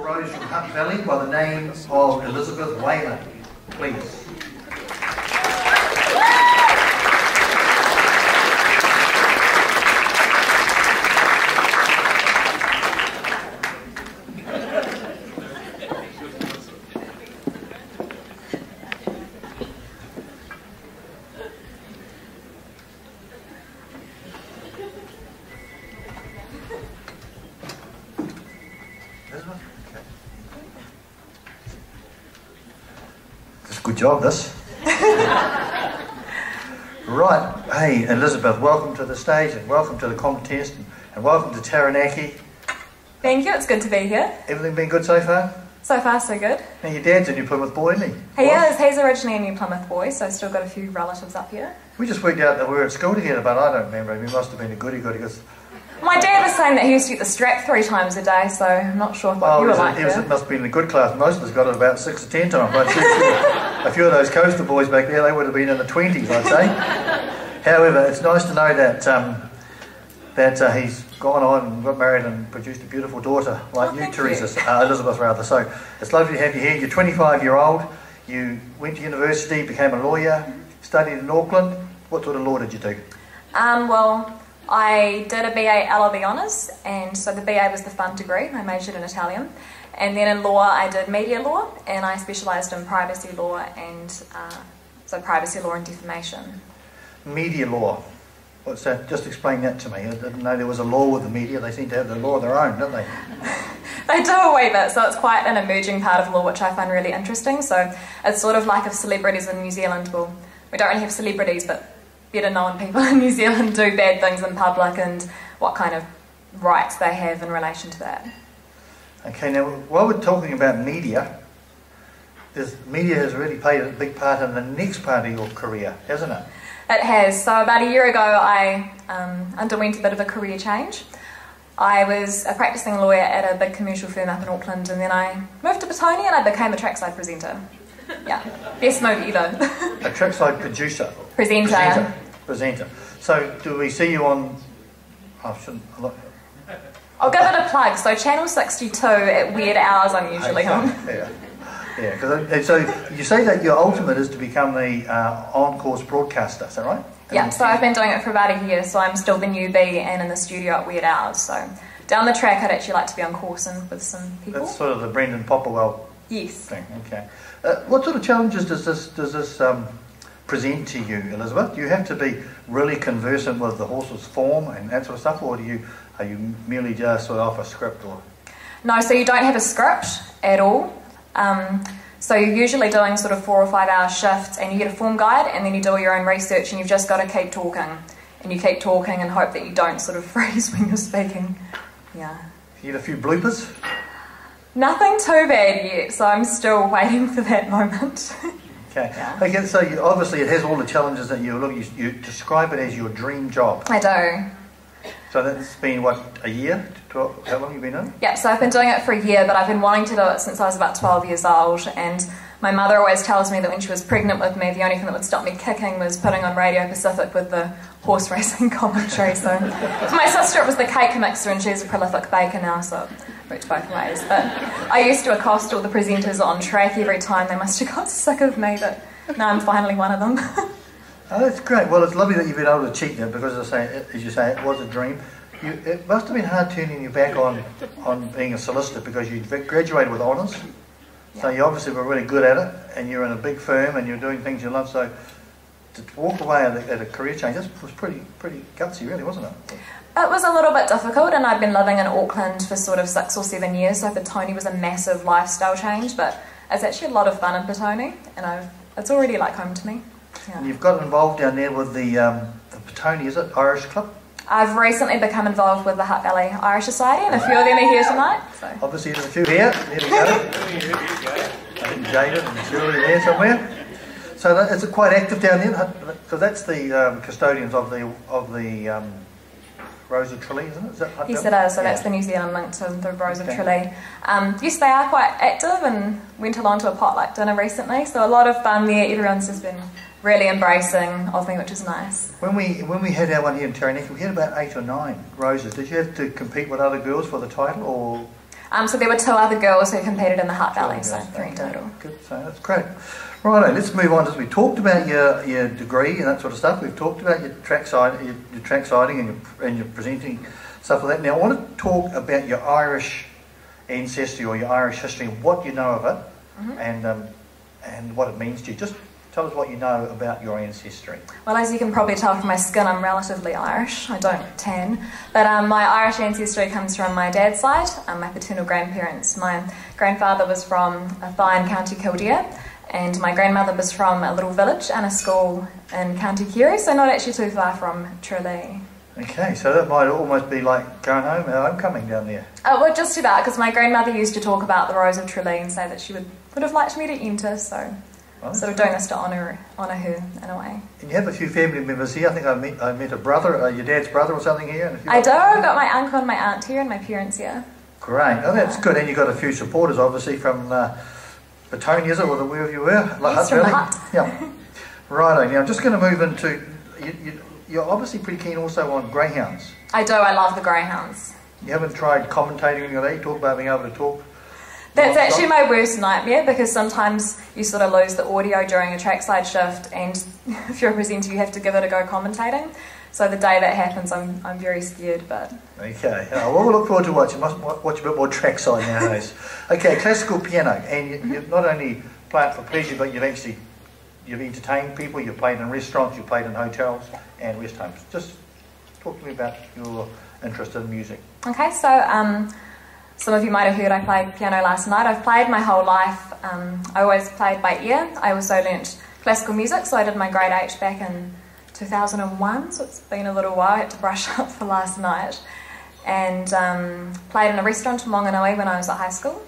Rose from Hutt Valley by the name of Elizabeth Whelan, please. Good job, this. Right, hey Elizabeth, welcome to the stage and welcome to the contest and welcome to Taranaki. Thank you, it's good to be here. Everything been good so far? So far, so good. Now your dad's a New Plymouth boy, isn't he? He is, he's originally a New Plymouth boy, so I've still got a few relatives up here. We just worked out that we were at school together, but I don't remember him. He must have been a goody-goody. My dad was saying that he used to get the strap 3 times a day, so I'm not sure what you were like there. It must have been in a good class. Most of us got it about 6 or 10 times. But a few of those coastal boys back there, they would have been in the 20s, I'd say. However, it's nice to know that he's gone on and got married and produced a beautiful daughter like you, Teresa, Elizabeth rather. So it's lovely to have you here. You're 25-year-old. You went to university, became a lawyer, studied in Auckland. What sort of law did you do? Well, I did a BA LLB Honours, and so the BA was the fun degree. I majored in Italian. And then in law, I did media law, and I specialised in privacy law and privacy law and defamation. Media law. What's that? Just explain that to me. I didn't know there was a law with the media. They seem to have the law of their own, don't they? They do a wee bit, so it's quite an emerging part of law which I find really interesting. So it's sort of like if celebrities in New Zealand, well, we don't really have celebrities, but better known people in New Zealand do bad things in public and what kind of rights they have in relation to that. Okay, now while we're talking about media, media has really played a big part in the next part of your career, hasn't it? It has. So about a year ago I underwent a bit of a career change. I was a practising lawyer at a big commercial firm up in Auckland, and then I moved to Petone and I became a trackside presenter. Yeah, best move ever. A trackside producer? Presenter. So do we see you on... I'll give it a plug. So Channel 62 at weird hours I'm usually on. Yeah, because so you say that your ultimate is to become the on-course broadcaster, is that right? Yeah, so I've been doing it for about a year, so I'm still the newbie and in the studio at weird hours. So down the track I'd actually like to be on course and with some people. That's sort of the Brendan Popperwell thing. Okay. What sort of challenges does this present to you, Elizabeth? Do you have to be really conversant with the horse's form and that sort of stuff, or are you merely just sort of off a script? Or? No, so you don't have a script at all. So you're usually doing sort of 4 or 5 hour shifts, and you get a form guide, and then you do your own research, and you've just got to keep talking, and you keep talking and hope that you don't sort of freeze when you're speaking. Yeah. You get a few bloopers? Nothing too bad yet, so I'm still waiting for that moment. Okay. Yeah. Okay, so obviously it has all the challenges that you describe it as your dream job. I do. So that's been, what, a year? 12, how long have you been in it? Yeah, so I've been doing it for a year, but I've been wanting to do it since I was about 12 years old, and my mother always tells me that when she was pregnant with me, the only thing that would stop me kicking was putting on Radio Pacific with the horse racing commentary. So for my sister it was the cake mixer, and she's a prolific baker now, so it worked both ways. But I used to accost all the presenters on track every time. They must have got sick of me, but now I'm finally one of them. Oh, that's great. Well, it's lovely that you've been able to cheat that, because as you say, it was a dream. It must have been hard turning your back on being a solicitor, because you graduated with honours. Yeah. So you obviously were really good at it, and you're in a big firm, and you're doing things you love. So to walk away at a career change, that was pretty gutsy, really, wasn't it? It was a little bit difficult, and I'd been living in Auckland for sort of 6 or 7 years, so Petone was a massive lifestyle change, but it's actually a lot of fun in Petone, and it's already like home to me. Yeah. And you've got involved down there with the Petone, is it, Irish Club? I've recently become involved with the Hutt Valley Irish Society, and a few of them are here tonight. So. Obviously there's a few here. There we go. I think Jada and Shirley are there somewhere. So it's quite active down there, because that's the custodians of the Rose of Tralee, isn't it? Is that Hutt yes, it is. So that's the New Zealand link to the Rose of Tralee. Yes, they are quite active, and went along to a potluck dinner recently. So a lot of fun there. Everyone's just been really embracing of me, which is nice. When we had our one here in Taranaki, we had about 8 or 9 roses. Did you have to compete with other girls for the title, or? So there were 2 other girls who competed in the Hutt Valley, so 3 in total. Good, so that's great. Righto, let's move on. As we talked about your degree and that sort of stuff, we've talked about your track siding and your presenting stuff like that. Now I want to talk about your Irish ancestry or your Irish history and what you know of it, and what it means to you. Just tell us what you know about your ancestry. Well, as you can probably tell from my skin, I'm relatively Irish. I don't tan. But my Irish ancestry comes from my dad's side, my paternal grandparents. My grandfather was from Hutt in County Kildare, and my grandmother was from a little village and a school in County Kerry, so not actually too far from Tralee. Okay, so that might almost be like going home, homecoming down there. Well, just about, because my grandmother used to talk about the Rose of Tralee and say that she would have liked me to enter, so sort of doing this to honour her in a way. And you have a few family members here. I think I met a brother, your dad's brother or something here. And I do. I've got my uncle and my aunt here and my parents here. Great. Oh, that's good. And you've got a few supporters, obviously, from Batoni, is it, or wherever you were? Yes, from the Hutt. Yeah. Righto. Now, I'm just going to move into... You're obviously pretty keen also on greyhounds. I do. I love the greyhounds. You haven't tried commentating on that? You talk about being able to talk... That's actually my worst nightmare, because sometimes you sort of lose the audio during a trackside shift, and if you're a presenter you have to give it a go commentating. So the day that happens I'm very scared, but... Okay, well we'll look forward to watching. Must watch a bit more trackside nowadays. Okay, classical piano, and you not only play it for pleasure, but you've entertained people, you've played in restaurants, you've played in hotels and rest homes. Just talk to me about your interest in music. Okay, so some of you might have heard I played piano last night. I've played my whole life. I always played by ear. I also learnt classical music, so I did my grade 8 back in 2001, so it's been a little while. I had to brush up for last night. And played in a restaurant in Wanganui when I was at high school.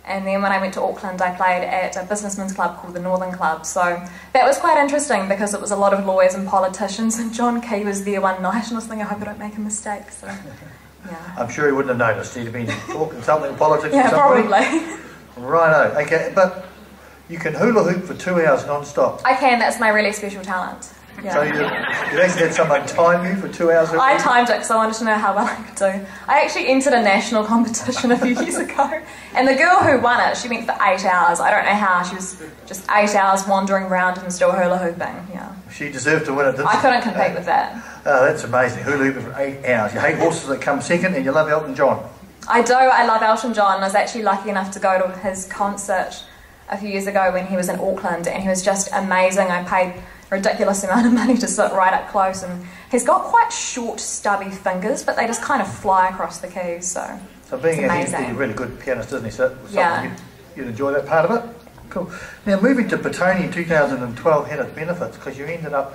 And then when I went to Auckland, I played at a businessman's club called the Northern Club. So that was quite interesting, because it was a lot of lawyers and politicians, and John Key was there one night, and I was thinking, I hope I don't make a mistake. So, yeah. I'm sure he wouldn't have noticed. He'd have been talking something politics. Yeah, probably. Righto. Okay, but you can hula hoop for 2 hours non-stop. I can. That's my really special talent. Yeah. So you actually had someone time you for 2 hours? I timed it because I wanted to know how well I could do. I actually entered a national competition a few years ago, and the girl who won it, she went for 8 hours. I don't know how. She was just 8 hours wandering around and still hula hooping. Yeah. She deserved to win it, didn't she? I couldn't compete with that. Oh, that's amazing. Hula hooping for 8 hours. You hate horses that come second, and you love Elton John. I do. I love Elton John. I was actually lucky enough to go to his concert a few years ago when he was in Auckland, and he was just amazing. I paid a ridiculous amount of money to sit right up close, and he's got quite short, stubby fingers, but they just kind of fly across the keys, so being he's a really good pianist, isn't he? So you'd enjoy that part of it? Cool. Now, moving to Batoni in 2012 had its benefits, because you ended up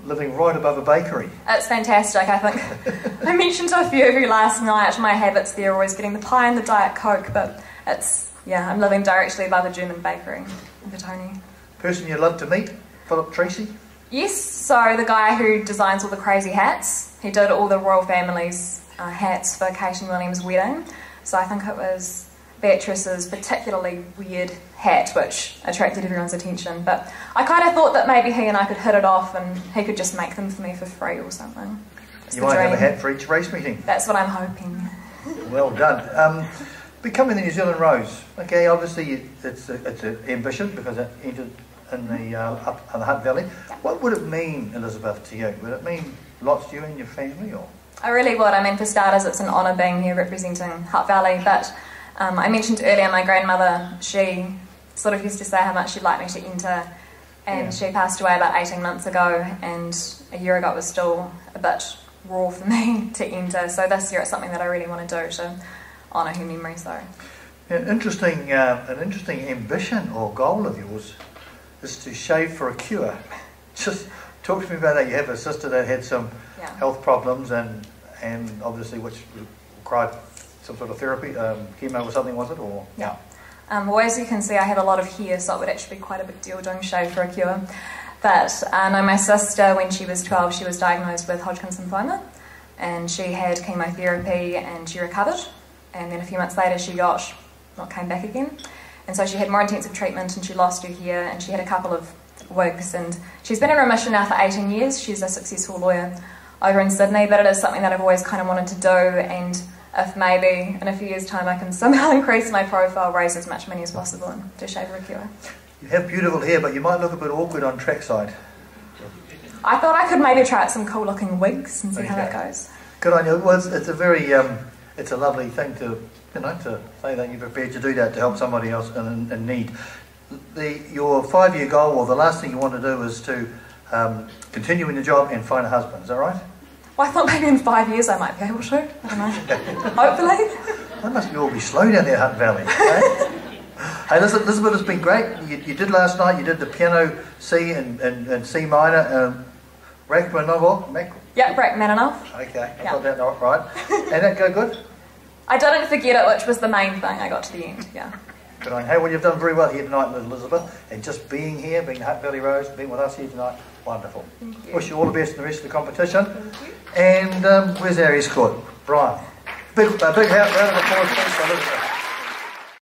living right above a bakery. It's fantastic, I think. I mentioned to a few of you last night, my habits there are always getting the pie and the Diet Coke, but I'm living directly above a German bakery in Batoni. Person you'd love to meet? Philip Tracy? Yes, so the guy who designs all the crazy hats. He did all the royal family's hats for Kate and William's wedding. So I think it was Beatrice's particularly weird hat which attracted everyone's attention. But I kind of thought that maybe he and I could hit it off and he could just make them for me for free or something. You might have a hat for each race meeting. That's what I'm hoping. Well done. Becoming the New Zealand Rose. Okay, obviously it's an ambition because it entered in the up in the Hutt Valley. What would it mean, Elizabeth, to you? Would it mean lots to you and your family, or? I really would. I mean, for starters, it's an honour being here representing Hutt Valley. But I mentioned earlier, my grandmother, she sort of used to say how much she'd like me to enter, and she passed away about 18 months ago, and a year ago it was still a bit raw for me to enter. So this year it's something that I really want to do to honour her memory. So. An interesting ambition or goal of yours is to shave for a cure. Just talk to me about that. You have a sister that had some health problems and obviously which required some sort of therapy, chemo or something, was it? Or well, as you can see, I have a lot of hair, so it would actually be quite a big deal doing shave for a cure. But no, my sister, when she was 12, she was diagnosed with Hodgkin's lymphoma, and she had chemotherapy and she recovered, and then a few months later she came back again. And so she had more intensive treatment and she lost her hair and she had a couple of wigs, and she's been in remission now for 18 years. She's a successful lawyer over in Sydney, but it is something that I've always kind of wanted to do, and if maybe in a few years' time I can somehow increase my profile, raise as much money as possible, and do shave a cure. You have beautiful hair, but you might look a bit awkward on trackside. I thought I could maybe try out some cool looking wigs and see how that goes. Good on you. Well, it's a very, it's a lovely thing to, to say that you're prepared to do that to help somebody else in need. Your 5-year goal, or the last thing you want to do, is to continue in your job and find a husband. Is that right? Well, I thought maybe in 5 years I might be able to. I don't know. Hopefully. That must be all be slow down there, Hutt Valley. Eh? Hey, Elizabeth, it's been great. You did last night. You did the piano C and C minor. Rachmaninoff. Yeah, Rachmaninoff. Okay, I got that right. And that go good? I didn't forget it, which was the main thing. I got to the end. Yeah. Good on you. Hey, well, you've done very well here tonight, Elizabeth, and just being here, being Hutt Valley Rose, being with us here tonight, wonderful. Thank you. Wish you all the best in the rest of the competition. Thank you. And where's our escort? Brian. Big round of applause, please, for Elizabeth.